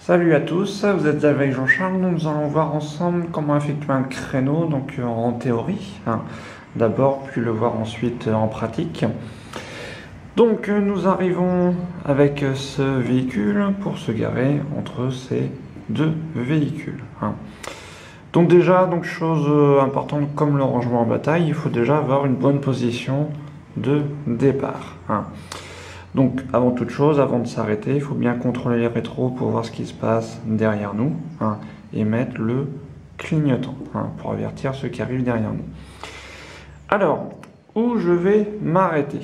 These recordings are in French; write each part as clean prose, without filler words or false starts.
Salut à tous, vous êtes avec Jean-Charles. Nous allons voir ensemble comment effectuer un créneau, donc en théorie, d'abord, puis le voir ensuite en pratique. Donc nous arrivons avec ce véhicule pour se garer entre ces deux véhicules. Donc déjà, chose importante comme le rangement en bataille, il faut déjà avoir une bonne position de départ. Donc avant toute chose, avant de s'arrêter, il faut bien contrôler les rétros pour voir ce qui se passe derrière nous et mettre le clignotant pour avertir ceux qui arrivent derrière nous. Alors, où je vais m'arrêter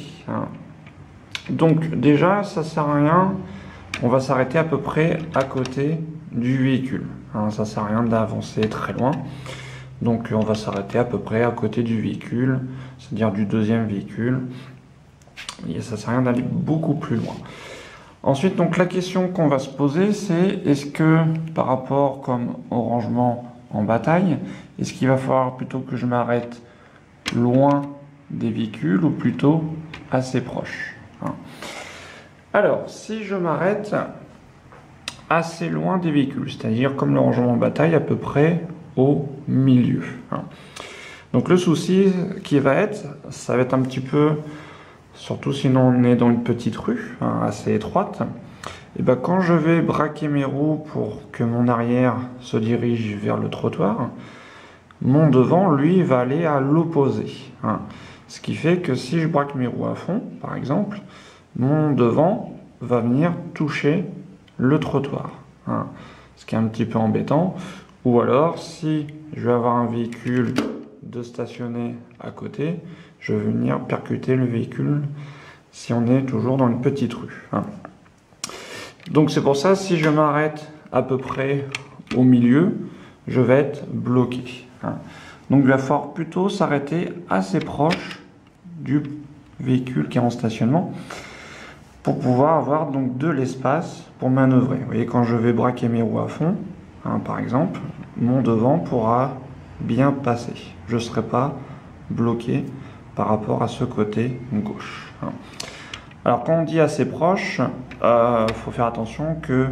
Donc déjà, ça sert à rien, on va s'arrêter à peu près à côté du véhicule. Ça sert à rien d'avancer très loin. Donc on va s'arrêter à peu près à côté du véhicule, c'est-à-dire du deuxième véhicule. Et ça sert à rien d'aller beaucoup plus loin. Ensuite, donc la question qu'on va se poser, c'est est-ce que par rapport comme au rangement en bataille, est-ce qu'il va falloir plutôt que je m'arrête loin des véhicules ou plutôt assez proche Alors, si je m'arrête assez loin des véhicules, c'est-à-dire comme le rangement en bataille, à peu près au milieu. Donc le souci qui va être, ça va être un petit peu... Surtout si on est dans une petite rue assez étroite, et quand je vais braquer mes roues pour que mon arrière se dirige vers le trottoir, mon devant, lui, va aller à l'opposé. Ce qui fait que si je braque mes roues à fond, par exemple, mon devant va venir toucher le trottoir. Ce qui est un petit peu embêtant. Ou alors, si je vais avoir un véhicule de stationner à côté, je vais venir percuter le véhicule si on est toujours dans une petite rue. Donc c'est pour ça, si je m'arrête à peu près au milieu, je vais être bloqué. Donc il va falloir plutôt s'arrêter assez proche du véhicule qui est en stationnement pour pouvoir avoir donc de l'espace pour manœuvrer. Vous voyez, quand je vais braquer mes roues à fond, par exemple, mon devant pourra bien passer. Je ne serai pas bloqué par rapport à ce côté gauche. Alors quand on dit assez proche, faut faire attention que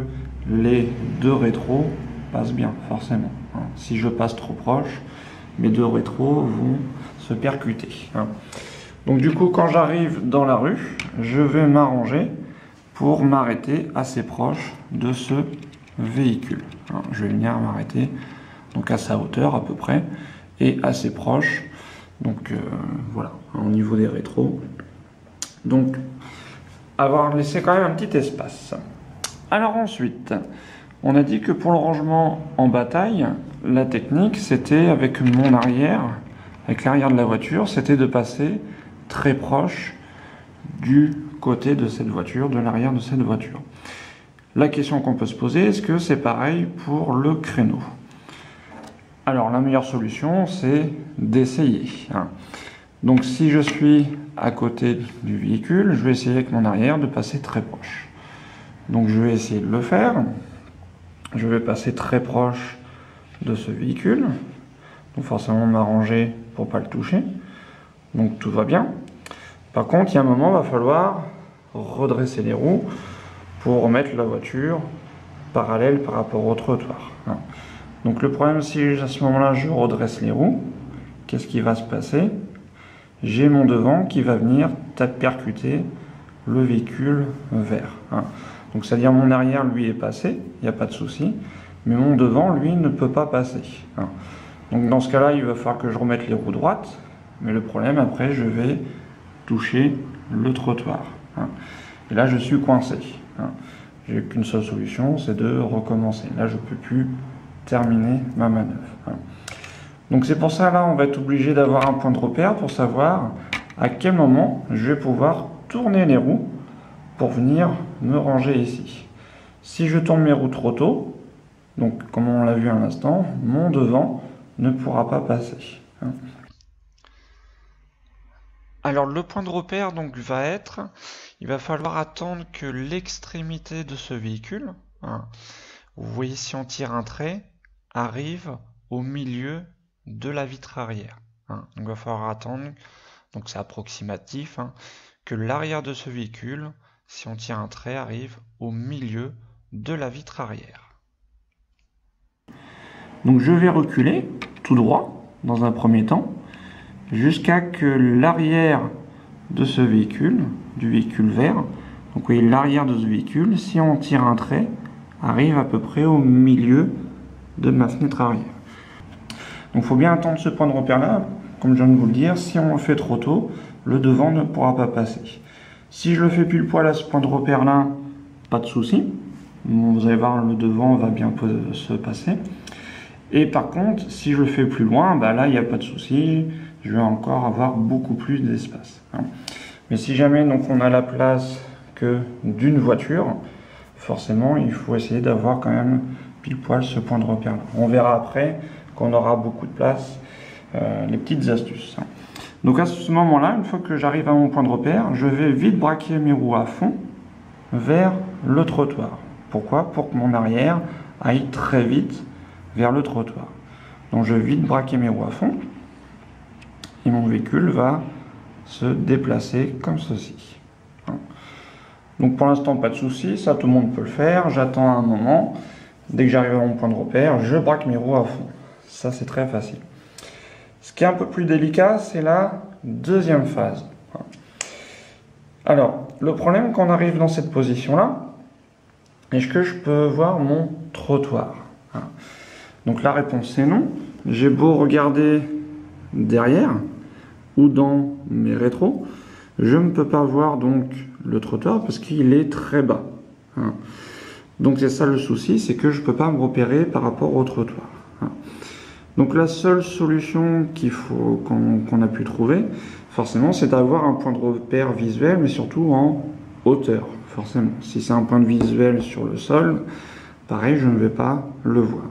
les deux rétros passent bien, forcément. Si je passe trop proche, mes deux rétros vont se percuter. Donc du coup, quand j'arrive dans la rue, je vais m'arranger pour m'arrêter assez proche de ce véhicule. Je vais venir m'arrêter donc à sa hauteur à peu près et assez proche. Donc voilà, au niveau des rétros. Donc, avoir laissé quand même un petit espace. Alors ensuite, on a dit que pour le rangement en bataille, la technique, c'était avec mon arrière, avec l'arrière de la voiture, c'était de passer très proche du côté de cette voiture, de l'arrière de cette voiture. La question qu'on peut se poser, est-ce que c'est pareil pour le créneau ? Alors la meilleure solution, c'est d'essayer. Donc si je suis à côté du véhicule, je vais essayer avec mon arrière de passer très proche. Donc je vais essayer de le faire. Je vais passer très proche de ce véhicule. Donc forcément m'arranger pour ne pas le toucher. Donc tout va bien. Par contre, il y a un moment, il va falloir redresser les roues pour remettre la voiture parallèle par rapport au trottoir. Donc le problème, si à ce moment-là je redresse les roues, qu'est-ce qui va se passer? J'ai mon devant qui va venir percuter le véhicule vert. Donc c'est-à-dire mon arrière lui est passé, il n'y a pas de souci, mais mon devant lui ne peut pas passer. Donc dans ce cas-là, il va falloir que je remette les roues droites, mais le problème après je vais toucher le trottoir. Et là je suis coincé. J'ai qu'une seule solution, c'est de recommencer. Là je ne peux plus terminer ma manœuvre. Donc c'est pour ça, là, on va être obligé d'avoir un point de repère pour savoir à quel moment je vais pouvoir tourner les roues pour venir me ranger ici. Si je tourne mes roues trop tôt, donc comme on l'a vu à l'instant, mon devant ne pourra pas passer. Alors le point de repère donc va être, il va falloir attendre que l'extrémité de ce véhicule, vous voyez si on tire un trait, arrive au milieu de la vitre arrière. Donc il va falloir attendre, donc c'est approximatif, que l'arrière de ce véhicule, si on tire un trait, arrive au milieu de la vitre arrière. Donc je vais reculer tout droit dans un premier temps jusqu'à que l'arrière de ce véhicule, du véhicule vert, donc vous voyez l'arrière de ce véhicule, si on tire un trait, arrive à peu près au milieu de ma fenêtre arrière. Donc il faut bien attendre ce point de repère là, comme je viens de vous le dire, si on le fait trop tôt, le devant ne pourra pas passer. Si je le fais pile poil à ce point de repère là, pas de souci, vous allez voir le devant va bien se passer. Et par contre, si je le fais plus loin, bah là il n'y a pas de souci, je vais encore avoir beaucoup plus d'espace. Mais si jamais donc on a la place que d'une voiture, forcément il faut essayer d'avoir quand même pile poil ce point de repère là. On verra après qu'on aura beaucoup de place, les petites astuces. Donc à ce moment-là, une fois que j'arrive à mon point de repère, je vais vite braquer mes roues à fond vers le trottoir. Pourquoi? Pour que mon arrière aille très vite vers le trottoir. Donc je vais vite braquer mes roues à fond et mon véhicule va se déplacer comme ceci. Donc pour l'instant pas de souci, ça tout le monde peut le faire. J'attends un moment, dès que j'arrive à mon point de repère, je braque mes roues à fond. Ça c'est très facile. Ce qui est un peu plus délicat, c'est la deuxième phase. Alors, le problème quand on arrive dans cette position-là, est-ce que je peux voir mon trottoir? Donc la réponse c'est non. J'ai beau regarder derrière ou dans mes rétros, je ne peux pas voir donc le trottoir parce qu'il est très bas. Donc c'est ça le souci, c'est que je ne peux pas me repérer par rapport au trottoir. Donc la seule solution qu'on a pu trouver, forcément, c'est d'avoir un point de repère visuel, mais surtout en hauteur, forcément. Si c'est un point de visuel sur le sol, pareil, je ne vais pas le voir.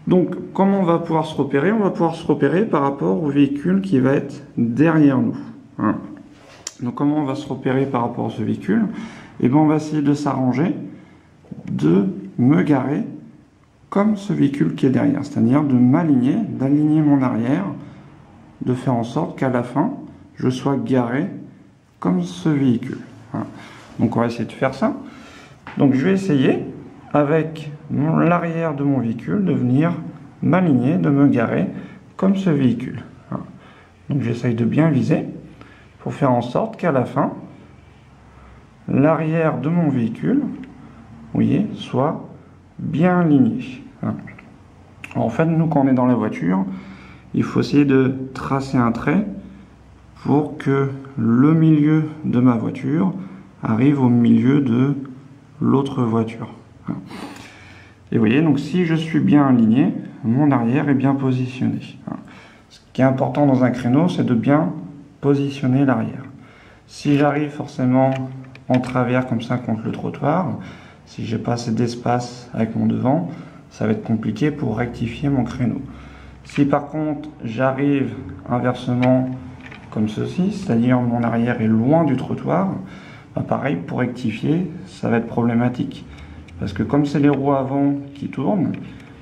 Donc, comment on va pouvoir se repérer? On va pouvoir se repérer par rapport au véhicule qui va être derrière nous. Donc, comment on va se repérer par rapport à ce véhicule? Eh bien, on va essayer de s'arranger, de me garer comme ce véhicule qui est derrière, c'est-à-dire de m'aligner, d'aligner mon arrière, de faire en sorte qu'à la fin, je sois garé comme ce véhicule. Donc on va essayer de faire ça. Donc je vais essayer, avec l'arrière de mon véhicule, de venir m'aligner, de me garer comme ce véhicule. Donc j'essaye de bien viser pour faire en sorte qu'à la fin, l'arrière de mon véhicule, vous voyez, soit bien aligné. En fait, nous, quand on est dans la voiture, il faut essayer de tracer un trait pour que le milieu de ma voiture arrive au milieu de l'autre voiture. Et vous voyez, donc si je suis bien aligné, mon arrière est bien positionné. Ce qui est important dans un créneau, c'est de bien positionner l'arrière. Si j'arrive forcément en travers comme ça contre le trottoir, si j'ai pas assez d'espace avec mon devant, ça va être compliqué pour rectifier mon créneau. Si par contre j'arrive inversement comme ceci, c'est-à-dire mon arrière est loin du trottoir, bah pareil, pour rectifier, ça va être problématique. Parce que comme c'est les roues avant qui tournent,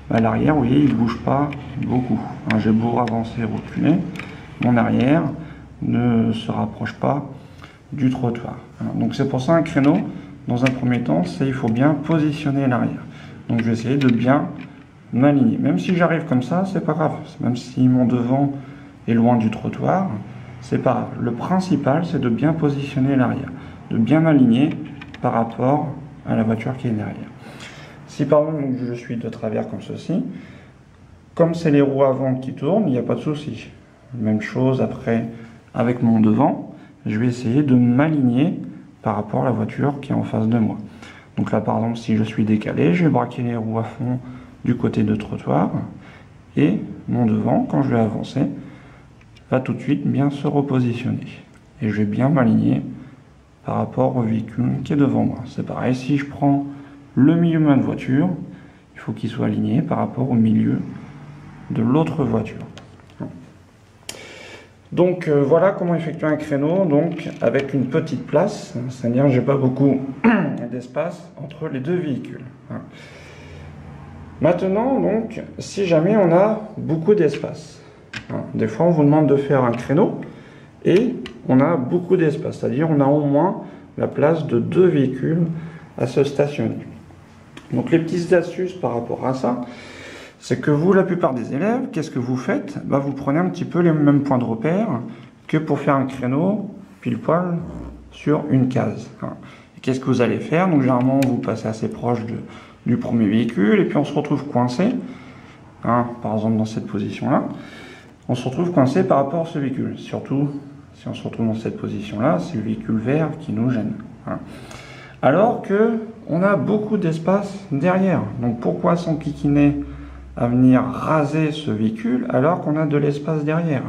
bah l'arrière, vous voyez, il ne bouge pas beaucoup. J'ai beau avancer et reculer, mon arrière ne se rapproche pas du trottoir. Donc c'est pour ça un créneau, dans un premier temps, il faut bien positionner l'arrière. Donc je vais essayer de bien m'aligner. Même si j'arrive comme ça, c'est pas grave. Même si mon devant est loin du trottoir, c'est pas grave. Le principal, c'est de bien positionner l'arrière, de bien m'aligner par rapport à la voiture qui est derrière. Si par exemple je suis de travers comme ceci, comme c'est les roues avant qui tournent, il n'y a pas de souci. Même chose après avec mon devant, je vais essayer de m'aligner par rapport à la voiture qui est en face de moi. Donc là par exemple si je suis décalé, je vais braquer les roues à fond du côté de trottoir et mon devant, quand je vais avancer, va tout de suite bien se repositionner. Et je vais bien m'aligner par rapport au véhicule qui est devant moi. C'est pareil, si je prends le milieu de ma voiture, il faut qu'il soit aligné par rapport au milieu de l'autre voiture. Donc voilà comment effectuer un créneau donc avec une petite place, c'est-à-dire j'ai pas beaucoup d'espace entre les deux véhicules. Maintenant donc si jamais on a beaucoup d'espace, des fois on vous demande de faire un créneau et on a beaucoup d'espace, c'est-à-dire on a au moins la place de 2 véhicules à se stationner. Donc les petites astuces par rapport à ça, c'est que vous, la plupart des élèves, qu'est-ce que vous faites? Bah, vous prenez un petit peu les mêmes points de repère que pour faire un créneau pile poil sur une case. Et qu'est-ce que vous allez faire? Donc généralement, vous passez assez proche du premier véhicule et puis on se retrouve coincé, par exemple dans cette position-là. On se retrouve coincé par rapport à ce véhicule. Surtout, si on se retrouve dans cette position-là, c'est le véhicule vert qui nous gêne. Alors que on a beaucoup d'espace derrière. Donc pourquoi s'enquiquiner à venir raser ce véhicule alors qu'on a de l'espace derrière?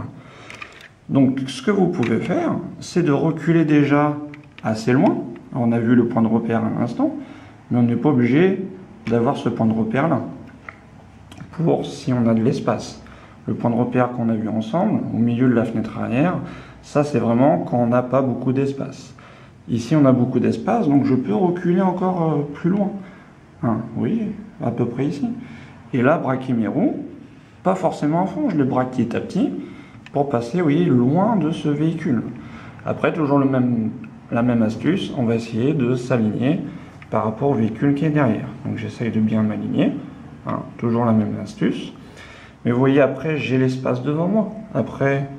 Donc ce que vous pouvez faire, c'est de reculer déjà assez loin. On a vu le point de repère à l'instant, mais on n'est pas obligé d'avoir ce point de repère là pour si on a de l'espace. Le point de repère qu'on a vu ensemble, au milieu de la fenêtre arrière, ça c'est vraiment quand on n'a pas beaucoup d'espace. Ici on a beaucoup d'espace, donc je peux reculer encore plus loin. Oui, à peu près ici. Et là, braquer mes roues, pas forcément à fond, je les braque petit à petit pour passer, oui, loin de ce véhicule. Après, toujours la même astuce, on va essayer de s'aligner par rapport au véhicule qui est derrière. Donc j'essaye de bien m'aligner, toujours la même astuce. Mais vous voyez, après, j'ai l'espace devant moi. Après,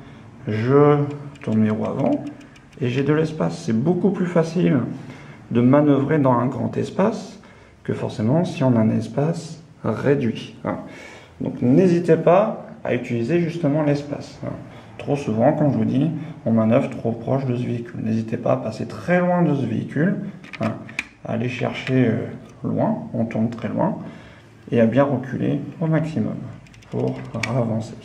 je tourne mes roues avant et j'ai de l'espace. C'est beaucoup plus facile de manœuvrer dans un grand espace que forcément si on a un espace réduit. Donc n'hésitez pas à utiliser justement l'espace. Trop souvent, quand je vous dis, on manœuvre trop proche de ce véhicule. N'hésitez pas à passer très loin de ce véhicule, à aller chercher loin, on tourne très loin, et à bien reculer au maximum pour avancer.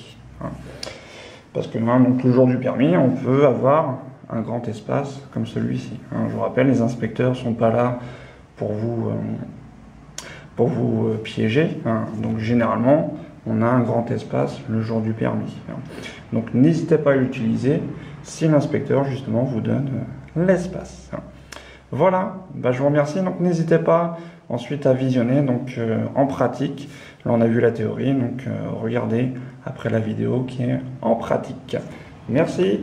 Parce que donc, le jour du permis, on peut avoir un grand espace comme celui-ci. Je vous rappelle, les inspecteurs ne sont pas là pour vous piéger. Donc généralement, on a un grand espace le jour du permis. Donc n'hésitez pas à l'utiliser si l'inspecteur justement vous donne l'espace. Voilà, je vous remercie. Donc n'hésitez pas ensuite à visionner en pratique. Là on a vu la théorie, donc regardez après la vidéo qui est en pratique. Merci.